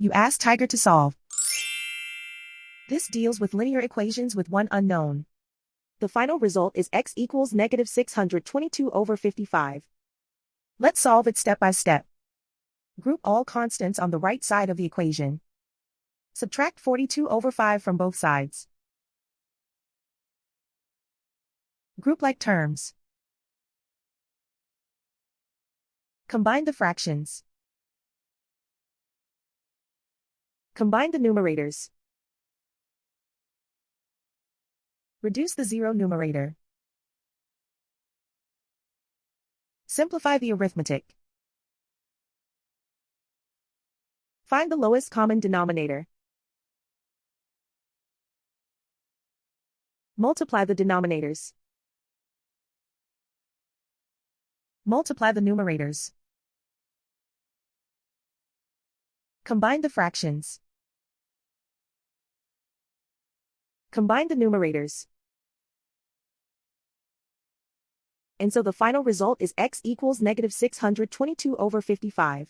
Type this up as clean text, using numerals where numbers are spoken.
You ask Tiger to solve. This deals with linear equations with one unknown. The final result is x equals negative 622 over 55. Let's solve it step by step. Group all constants on the right side of the equation. Subtract 42 over 5 from both sides. Group like terms. Combine the fractions. Combine the numerators. Reduce the zero numerator. Simplify the arithmetic. Find the lowest common denominator. Multiply the denominators. Multiply the numerators. Combine the fractions. Combine the numerators. And so the final result is x equals negative 622 over 55.